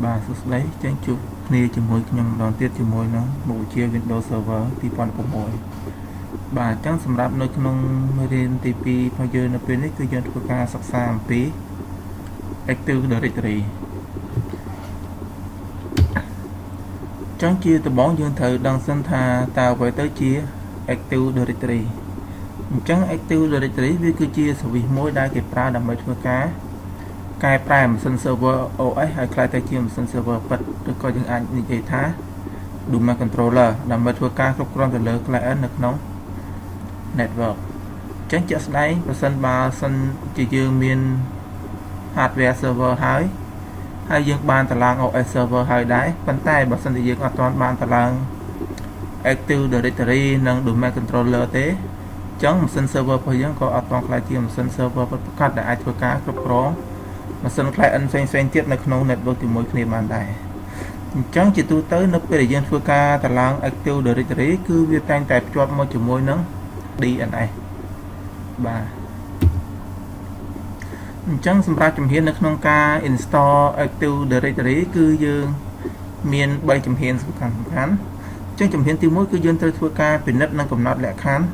បាទសួស្តីចេញជួបគ្នាជាមួយខ្ញុំម្ដងទៀតជាមួយនឹងមុខវិជ្ជា Windows Server 2006បាទអញ្ចឹងសម្រាប់នៅក្នុងមេរៀនទី2របស់យើងនៅពេលនេះគឺយើងធ្វើការសិក្សាអំពី Active Directory អញ្ចឹងជាដំបូងយើងត្រូវដឹងសិនថាតើអ្វីទៅជា Active Directory អញ្ចឹង Active Directory វាគឺជា service មួយដែលគេប្រើដើម្បីធ្វើការកែប្រែម៉ាស៊ីន server OS ឲ្យក្លាយទៅជាម៉ាស៊ីន server ពិតឬក៏យើងអាចនិយាយថា domain controller ដើម្បីធ្វើការគ្រប់គ្រងទៅលើ client នៅក្នុង network អញ្ចឹងជាក់ស្ដែងប្រសិនបើសិនជាយើងមាន hardware server ហើយយើងបានតឡើង OS server ហើយដែរប៉ុន្តែបើសិនជាយើងអត់ទាន់បានតឡើង Active Directory និង domain controller ទេអញ្ចឹងម៉ាស៊ីន server របស់យើងក៏អត់ទាន់ក្លាយជាម៉ាស៊ីន server ពិតប្រាកដដែលអាចធ្វើការគ្រប់គ្រងម៉ាស៊ីន client ផ្សេងៗទៀតនៅក្នុង network ជាមួយគ្នាបានដែរអញ្ចឹងជាទូទៅនៅពេលដែលយើងធ្វើការតឡើង Active Directory គឺវាតែងតែភ្ជាប់មកជាមួយនឹង DNS បាទអញ្ចឹងសម្រាប់ជំហាននៅក្នុងការ install Active Directory គឺយើងមាន3ជំហានសំខាន់ៗអញ្ចឹងជំហានទី1គឺយើងត្រូវធ្វើការពិនិត្យនិងកំណត់លក្ខខណ្ឌ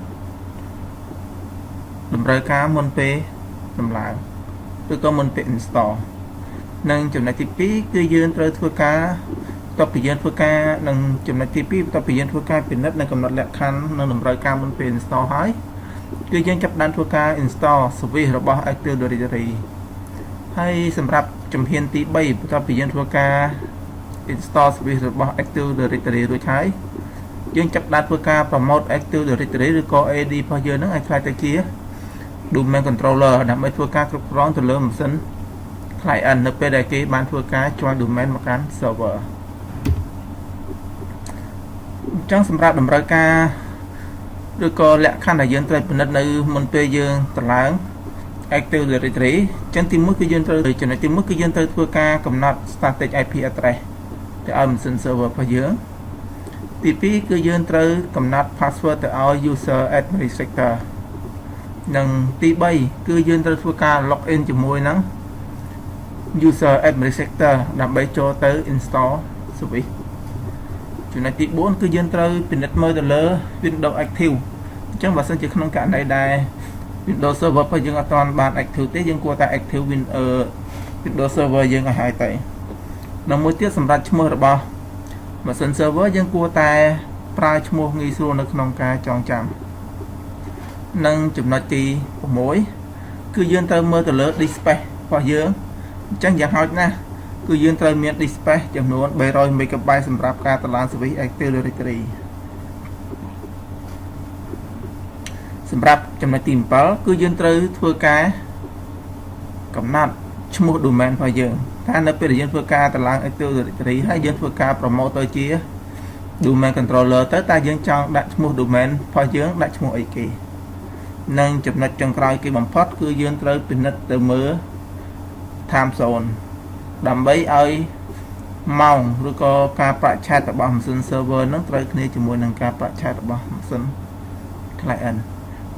តម្រូវការមុនពេលដំឡើងឬក៏មុនពេល install និងចំណុចទី2គឺយើងត្រូវធ្វើការបន្ទាប់ពីយើងធ្វើការនិងចំណុចទី2បន្ទាប់ពីយើងធ្វើការពិនិត្យនិងកំណត់លក្ខខណ្ឌនិងតម្រូវការមុនពេល install ហើយគឺយើងចាប់ផ្ដើមធ្វើការ install service របស់ Active Directory ហើយសម្រាប់ជំហានទី3បន្ទាប់ពីយើងធ្វើការ install service របស់ Active Directory រួចហើយយើងចាប់ផ្ដើមធ្វើការ promote Active Directory ឬក៏ AD របស់យើងនឹងឲ្យក្លាយទៅជា domain controller ដើម្បីធ្វើការគ្រប់គ្រងទៅលើម៉ាស៊ីន client នៅពេលដែលគេបានធ្វើការ join domain មកកាន់ server អញ្ចឹងសម្រាប់តម្រូវការឬក៏លក្ខខណ្ឌដែលយើងត្រូវពិនិត្យនៅមុនពេលយើងតឡើង Active Directory អញ្ចឹងទី1គឺយើងត្រូវចំណុចទី1គឺយើងត្រូវធ្វើការកំណត់ static IP address ទៅឲ្យម៉ាស៊ីន server របស់យើងទី2គឺយើងត្រូវកំណត់ password ទៅឲ្យ user administrator និងទី3គឺយើងត្រូវធ្វើការ login ជាមួយនឹង user administrator ដើម្បីចូលទៅ install service ចំណុចទី4គឺយើងត្រូវពិនិត្យមើលទៅលើ Windows Active អញ្ចឹងបើសិនជាក្នុងករណីដែល Windows Server របស់យើងអត់ទាន់បាន Active ទេយើងគួរតែ Active Windows Server យើងឲ្យហើយទៅនិងមួយទៀតសម្រាប់ឈ្មោះរបស់ម៉ាស៊ីន server យើងគួរតែប្រើឈ្មោះងាយស្រួលនៅក្នុងការចងចាំនិងចំណុចទី6គឺយើងត្រូវមើលទៅលើ disk space របស់យើងអញ្ចឹងយ៉ាងហោចណាស់គឺយើងត្រូវមាន disk space ចំនួន 300MB សម្រាប់ការតឡើង service Active Directory សម្រាប់ចំណុចទី7គឺយើងត្រូវធ្វើការកំណត់ឈ្មោះ domain របស់យើងថានៅពេលដែលយើងធ្វើការតឡើង Active Directory ហើយយើងធ្វើការ promote ទៅជា domain controller ទៅតើយើងចង់ដាក់ឈ្មោះ domain របស់យើងដាក់ឈ្មោះអីគេនិងចំណុចចុងក្រោយគេបំផុតគឺយើងត្រូវពិនិត្យទៅមើល time zone ដើម្បីឲ្យម៉ោងឬក៏ការប្រាក់ឆែករបស់ម៉ាស៊ីន server នឹងត្រូវគ្នាជាមួយនឹងការប្រាក់ឆែករបស់ម៉ាស៊ីន client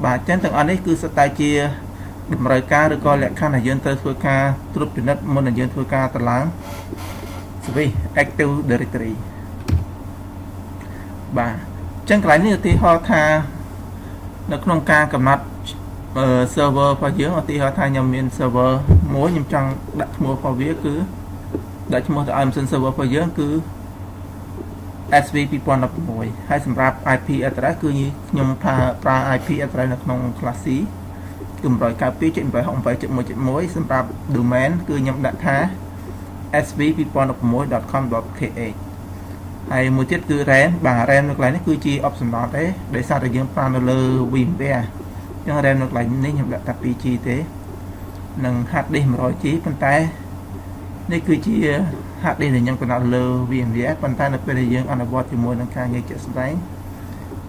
បាទអញ្ចឹងទាំងអស់នេះគឺសុទ្ធតែជាតម្រូវការឬក៏លក្ខខណ្ឌដែលយើងត្រូវធ្វើការត្រួតពិនិត្យមុននឹងយើងធ្វើការតឡើង service Active Directory បាទអញ្ចឹងកន្លែងនេះឧទាហរណ៍ថានៅក្នុងការកំណត់ server របស់យើងឧទាហរណ៍ថាខ្ញុំមាន server មួយខ្ញុំចង់ដាក់ឈ្មោះរបស់វាគឺដាក់ឈ្មោះទៅឲ្យម៉ាស៊ីន server របស់យើងគឺ SV 2016ហើយសម្រាប់ IP address គឺខ្ញុំប្រើ IP address នៅក្នុង class C គឺ 192.168.1.1 សម្រាប់ domain គឺខ្ញុំដាក់ថា sv2016.com.kh ហើយមួយទៀតគឺ RAM បាទ RAM នៅកន្លែងនេះគឺជា optional ទេដោយសារតែយើងប្រើនៅលើ VMware អញ្ចឹង RAM នៅកន្លែងនេះខ្ញុំដាក់តែ 2G ទេនិង hard disk 100G ប៉ុន្តែនេះគឺជា hard disk ដែលខ្ញុំកំណត់លើ VMware ប៉ុន្តែនៅពេលដែលយើងអនុវត្តជាមួយនឹងការងារជាក់ស្ដែង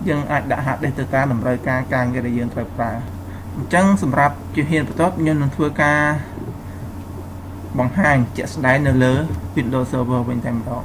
យើងអាចដាក់ hard disk ទៅតាមតម្រូវការការងារដែលយើងត្រូវប្រើអញ្ចឹងសម្រាប់ជំហានបន្ទាប់ខ្ញុំនឹងធ្វើការបង្ហាញជាក់ស្ដែងនៅលើ Windows Server វិញតែម្ដង